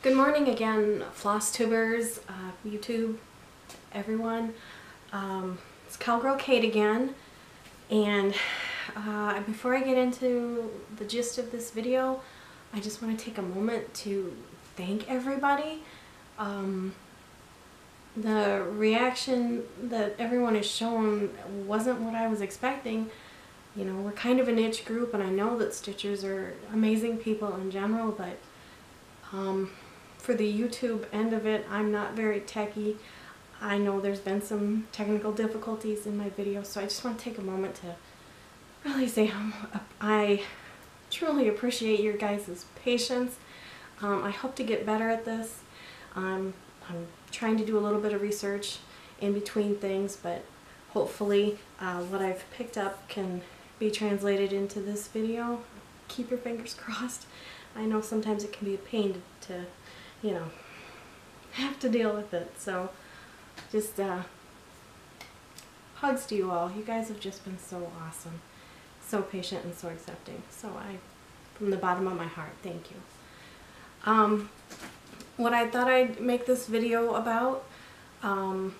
Good morning again, FlossTubers, YouTube, everyone. It's Cowgirl Kate again, and before I get into the gist of this video, I just want to take a moment to thank everybody. The reaction that everyone has shown wasn't what I was expecting. You know, we're kind of a niche group, and I know that Stitchers are amazing people in general, but for the YouTube end of it, I'm not very techy. I know there's been some technical difficulties in my video, so I just want to take a moment to really say I truly appreciate your guys' patience. I hope to get better at this. I'm trying to do a little bit of research in between things, but hopefully what I've picked up can be translated into this video. Keep your fingers crossed. I know sometimes it can be a pain to you know, have to deal with it. So just hugs to you all. You guys have just been so awesome, so patient and so accepting. So from the bottom of my heart, thank you. What I thought I'd make this video about, a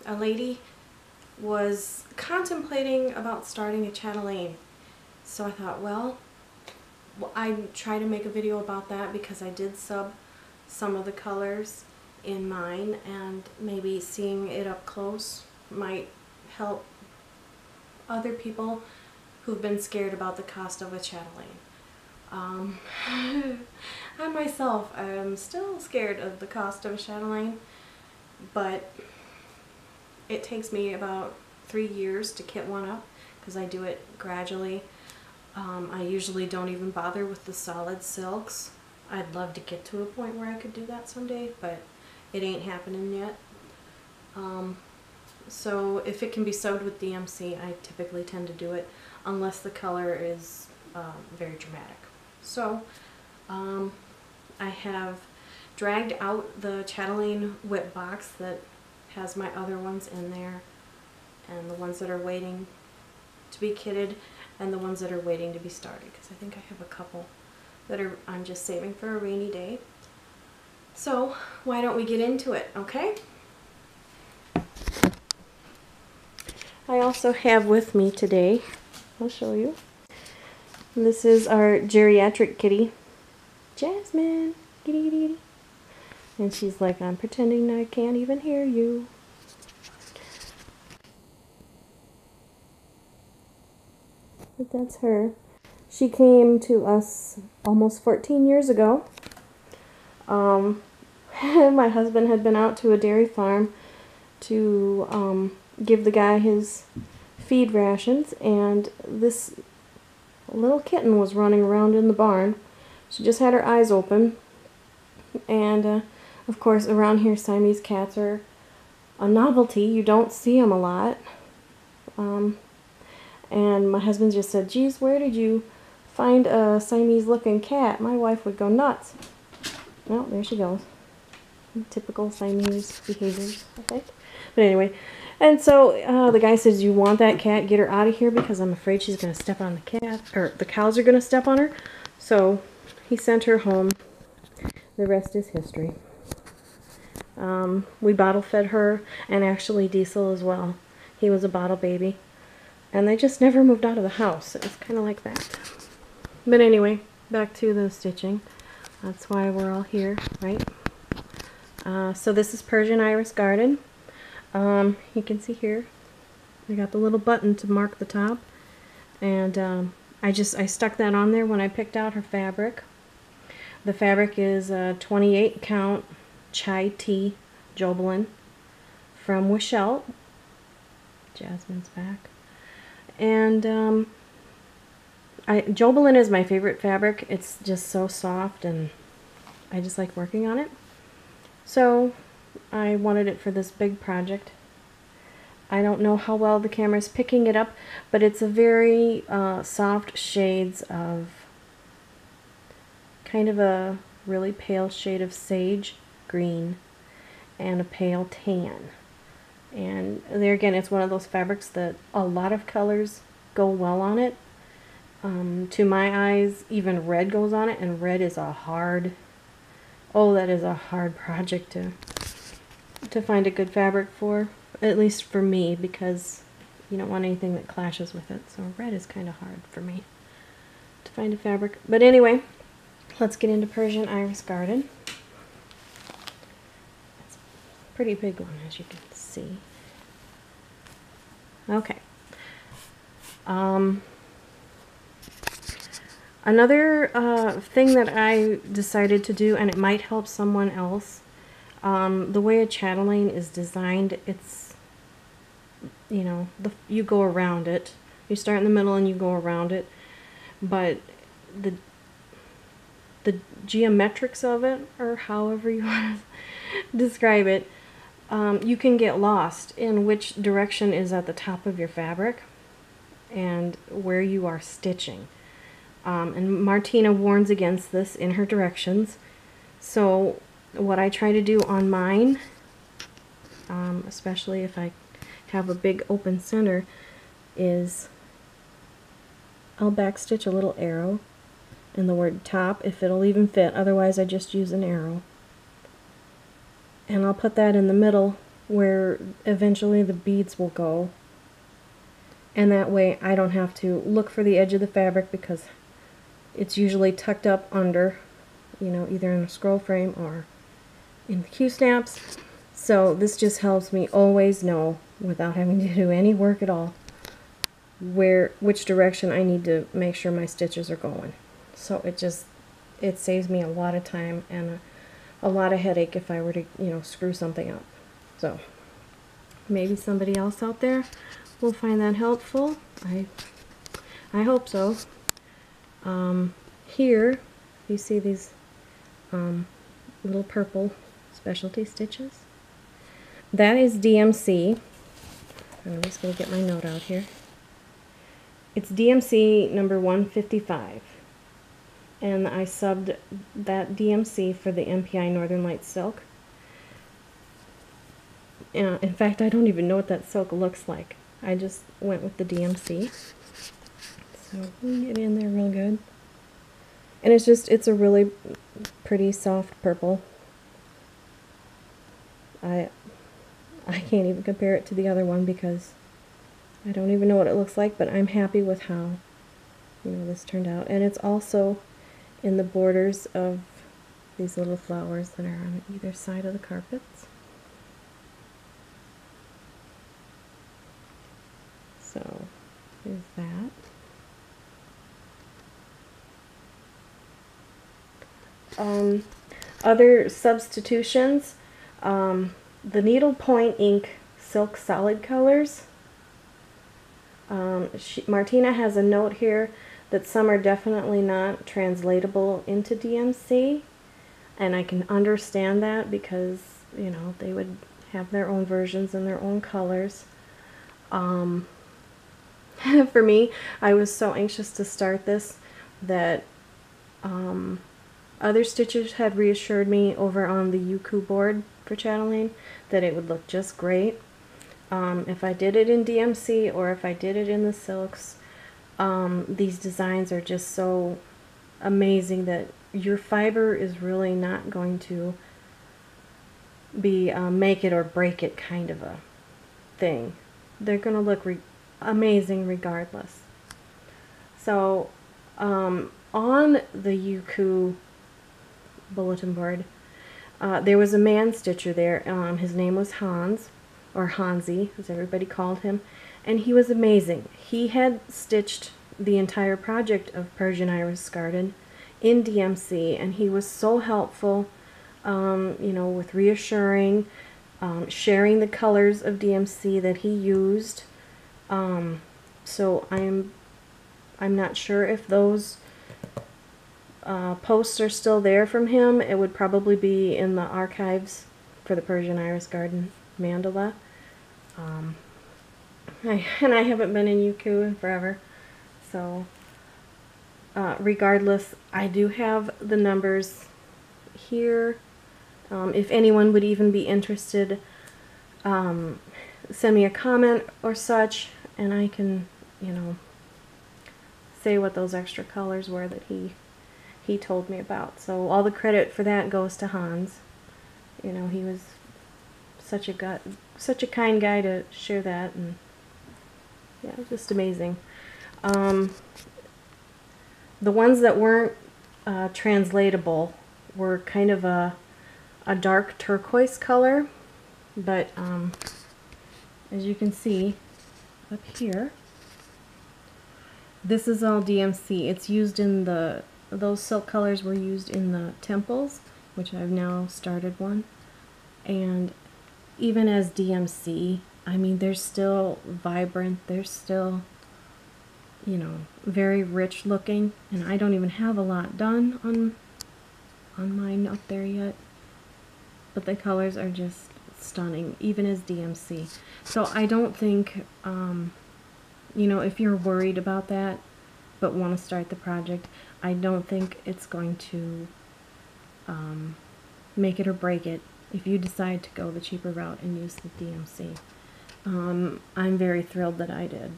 lady was contemplating about starting a chatelaine. So I thought, well, I'd try to make a video about that because I did sub some of the colors in mine, and maybe seeing it up close might help other people who've been scared about the cost of a chatelaine. I myself am still scared of the cost of a chatelaine, but it takes me about 3 years to kit one up because I do it gradually. I usually don't even bother with the solid silks. I'd love to get to a point where I could do that someday, but it ain't happening yet. So if it can be sewed with DMC, I typically tend to do it unless the color is very dramatic. So I have dragged out the chatelaine whip box that has my other ones in there, and the ones that are waiting to be kitted, and the ones that are waiting to be started, because I think I have a couple that I'm just saving for a rainy day. So why don't we get into it, okay? I also have with me today, I'll show you, this is our geriatric kitty, Jasmine, kitty, kitty, kitty. And she's like, I'm pretending I can't even hear you. But that's her. She came to us almost 14 years ago. My husband had been out to a dairy farm to give the guy his feed rations, and this little kitten was running around in the barn. She just had her eyes open, and of course around here Siamese cats are a novelty. You don't see them a lot. And my husband just said, geez, where did you find a Siamese looking cat? My wife would go nuts. Well, there she goes. Typical Siamese behaviors, I think. But anyway, and so the guy says, you want that cat? Get her out of here because I'm afraid she's going to step on the cat, or the cows are going to step on her. So he sent her home. The rest is history. We bottle fed her, and actually Diesel as well. He was a bottle baby. And they just never moved out of the house. It was kind of like that. But anyway, back to the stitching. That's why we're all here, right? So this is Persian Iris Garden. You can see here, I got the little button to mark the top. And I stuck that on there when I picked out her fabric. The fabric is a 28 count chai tea Jobelin from Wichelt. Jasmine's back. And Jobelin is my favorite fabric. It's just so soft, and I just like working on it. So I wanted it for this big project. I don't know how well the camera's picking it up, but it's a very soft shades of kind of a really pale shade of sage green and a pale tan. And there again, it's one of those fabrics that a lot of colors go well on it. To my eyes, even red goes on it, and red is a hard Oh, that is a hard project to find a good fabric for, at least for me, because you don't want anything that clashes with it. So red is kind of hard for me to find a fabric. But anyway, let's get into Persian Iris Garden. It's a pretty big one, as you can see. Okay. Another thing that I decided to do, and it might help someone else, the way a chatelaine is designed, it's, you know, you go around it. You start in the middle and you go around it, but the geometrics of it, or however you want to describe it, you can get lost in which direction is at the top of your fabric and where you are stitching. And Martina warns against this in her directions. So what I try to do on mine, especially if I have a big open center, is I'll backstitch a little arrow in the word top if it'll even fit. Otherwise I just use an arrow. And I'll put that in the middle where eventually the beads will go. And that way I don't have to look for the edge of the fabric, because it's usually tucked up under, you know, either in a scroll frame or in the Q-snaps. So this just helps me always know, without having to do any work at all, which direction I need to make sure my stitches are going. So it saves me a lot of time and a lot of headache if I were to, you know, screw something up. So maybe somebody else out there will find that helpful. I hope so. Here you see these little purple specialty stitches. That is DMC. I'm just going to get my note out here. It's DMC number 155. And I subbed that DMC for the MPI Northern Lights silk. In fact, I don't even know what that silk looks like. I just went with the DMC. So we get in there real good. And it's a really pretty soft purple. I can't even compare it to the other one because I don't even know what it looks like, but I'm happy with how, you know, this turned out. And it's also in the borders of these little flowers that are on either side of the carpets. So there's that. Other substitutions, the needlepoint ink silk solid colors. Martina has a note here that some are definitely not translatable into DMC, and I can understand that because, you know, they would have their own versions and their own colors. For me, I was so anxious to start this that other stitchers had reassured me over on the Yuku board for Chatelaine that it would look just great. If I did it in DMC or if I did it in the silks, these designs are just so amazing that your fiber is really not going to be make it or break it kind of a thing. They're going to look amazing regardless. So on the Yuku bulletin board, there was a man stitcher there. His name was Hans, or Hansi, as everybody called him, and he was amazing. He had stitched the entire project of Persian Iris Garden in DMC, and he was so helpful, you know, with reassuring, sharing the colors of DMC that he used. So I'm not sure if those posts are still there from him. It would probably be in the archives for the Persian Iris Garden mandala. I haven't been in Yuku in forever, so regardless, I do have the numbers here. If anyone would even be interested, send me a comment or such, and I can, you know, say what those extra colors were that he he told me about. So all the credit for that goes to Hans. You know, he was such a kind guy to share that, and yeah, just amazing. The ones that weren't translatable were kind of a dark turquoise color, but as you can see up here, this is all DMC. It's used in those silk colors were used in the temples, which I've now started one. And even as DMC, I mean, they're still vibrant, they're still, you know, very rich looking, and I don't even have a lot done on mine up there yet, but the colors are just stunning, even as DMC. So I don't think, you know, if you're worried about that but want to start the project, I don't think it's going to make it or break it if you decide to go the cheaper route and use the DMC. I'm very thrilled that I did,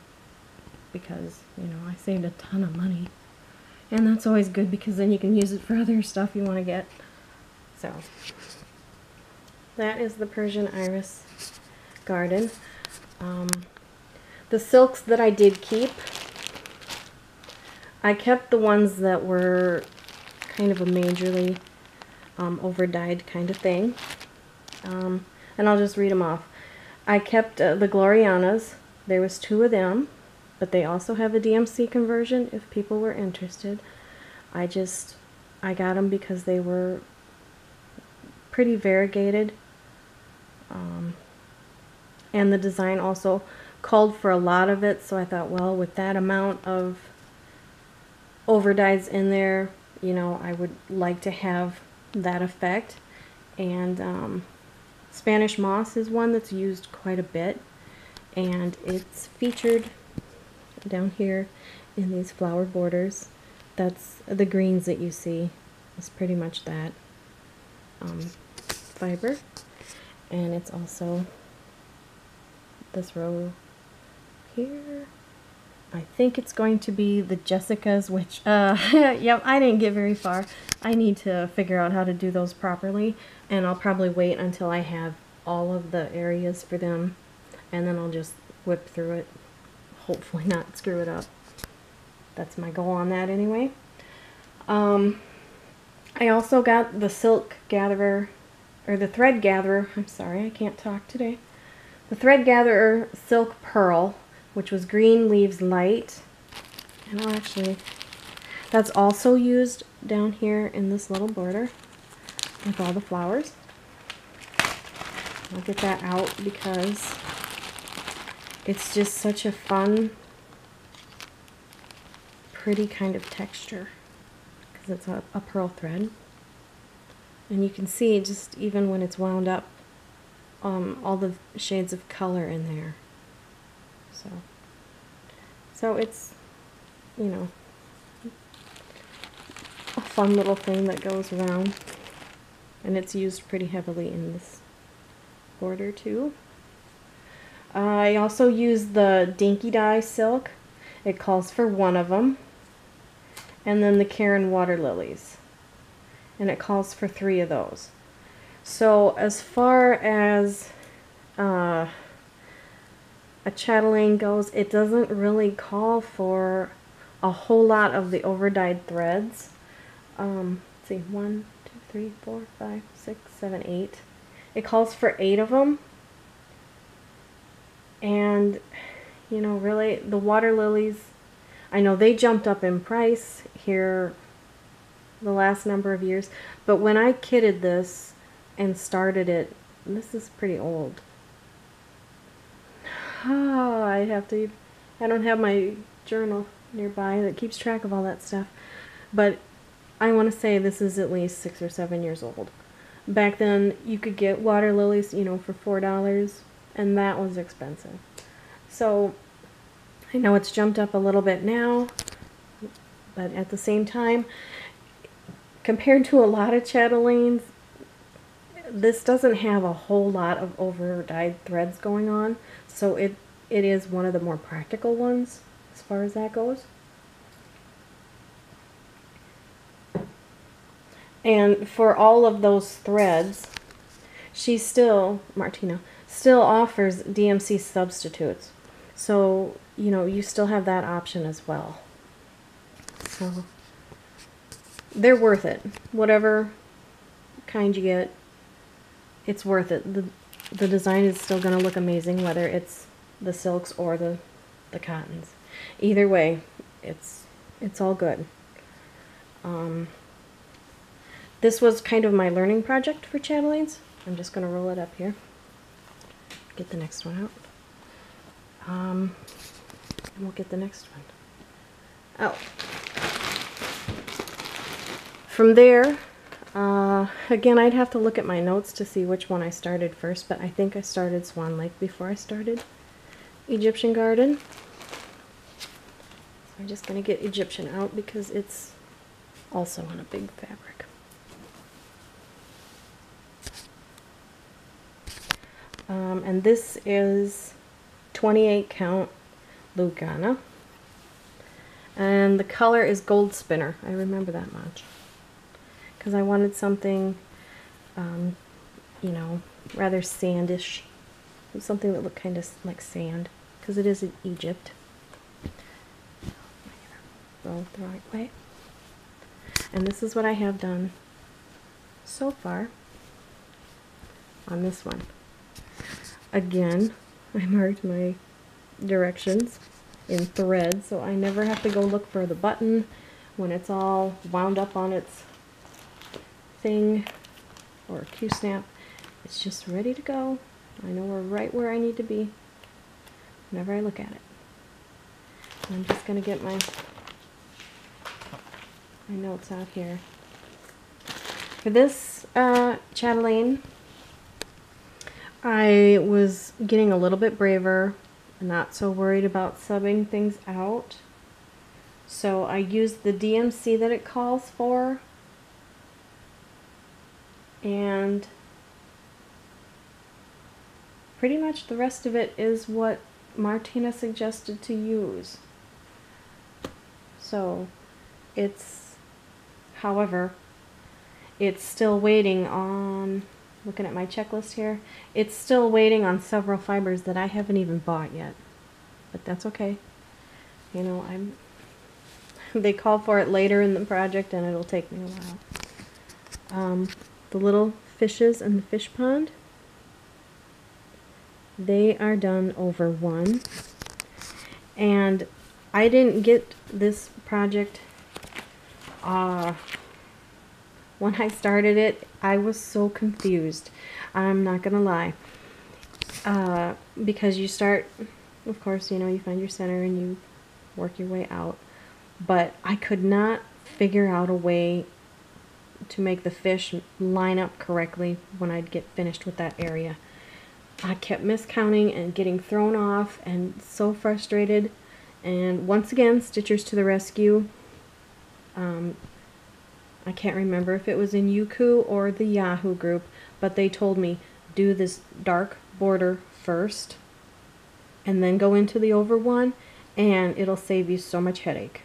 because, you know, I saved a ton of money, and that's always good because then you can use it for other stuff you want to get. So that is the Persian Iris garden. The silks that I did keep, I kept the ones that were kind of a majorly over-dyed kind of thing. And I'll just read them off. I kept the Glorianas. There was 2 of them, but they also have a DMC conversion if people were interested. I got them because they were pretty variegated, and the design also called for a lot of it, so I thought, well, with that amount of overdyes in there, you know, I would like to have that effect. And Spanish moss is one that's used quite a bit, and it's featured down here in these flower borders. That's the greens that you see is pretty much that fiber, and it's also this row here. I think it's going to be the Jessicas, which, yep, I didn't get very far. I need to figure out how to do those properly, and I'll probably wait until I have all of the areas for them, and then I'll just whip through it. Hopefully not screw it up. That's my goal on that anyway. I also got the silk gatherer, or the thread gatherer, I'm sorry, I can't talk today. The thread gatherer silk pearl, which was green leaves light. And I'll actually, that's also used down here in this little border with all the flowers. I'll get that out because it's just such a fun, pretty kind of texture, because it's a pearl thread. And you can see just even when it's wound up, all the shades of color in there. So it's, you know, a fun little thing that goes around, and it's used pretty heavily in this border too. I also use the Dinky Dye silk. It calls for 1 of them, and then the Karen water lilies, and it calls for 3 of those. So as far as a chatelaine goes, it doesn't really call for a whole lot of the overdyed threads. Let's see, 1, 2, 3, 4, 5, 6, 7, 8. It calls for 8 of them. And, you know, really, the water lilies, I know they jumped up in price here the last number of years, but when I kitted this and started it, this is pretty old. I don't have my journal nearby that keeps track of all that stuff, but I want to say this is at least 6 or 7 years old. Back then you could get water lilies, you know, for $4, and that was expensive. So I know it's jumped up a little bit now, but at the same time, compared to a lot of chatelaines, this doesn't have a whole lot of over-dyed threads going on, so it is one of the more practical ones as far as that goes. And for all of those threads, she still, Martina, still offers DMC substitutes. So, you know, you still have that option as well. So, they're worth it. Whatever kind you get, it's worth it. The design is still going to look amazing, whether it's the silks or the cottons. Either way, it's all good. This was kind of my learning project for Chatelaines. I'm just going to roll it up here. Get the next one out. And we'll get the next one out. From there, again, I'd have to look at my notes to see which one I started first, but I think I started Swan Lake before I started Egyptian Garden. So I'm just going to get Egyptian out because it's also on a big fabric. And this is 28 count Lugana. And the color is Gold Spinner. I remember that much. Because I wanted something, you know, rather sandish. Something that looked kind of like sand. Because it is in Egypt. Roll it the right way. And this is what I have done so far on this one. Again, I marked my directions in thread, so I never have to go look for the button when it's all wound up on its thing or a Q-snap. It's just ready to go. I know we're right where I need to be whenever I look at it. I'm just going to get my notes out here. For this chatelaine, I was getting a little bit braver, not so worried about subbing things out. So I used the DMC that it calls for, and pretty much the rest of it is what Martina suggested to use. So it's, however, it's still waiting on, looking at my checklist here, it's still waiting on several fibers that I haven't even bought yet. But that's okay. You know, they call for it later in the project and it'll take me a while. The little fishes in the fish pond, they are done over one. And I didn't get this project when I started it. I was so confused. I'm not gonna lie. Because you start, of course, you know, you find your center and you work your way out. But I could not figure out a way to make the fish line up correctly when I'd get finished with that area. I kept miscounting and getting thrown off and so frustrated. And once again, Stitchers to the rescue. I can't remember if it was in Youku or the Yahoo group, but they told me, do this dark border first and then go into the over one, and it'll save you so much headache.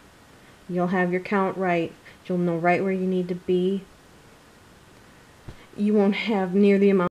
You'll have your count right. You'll know right where you need to be. You won't have near the amount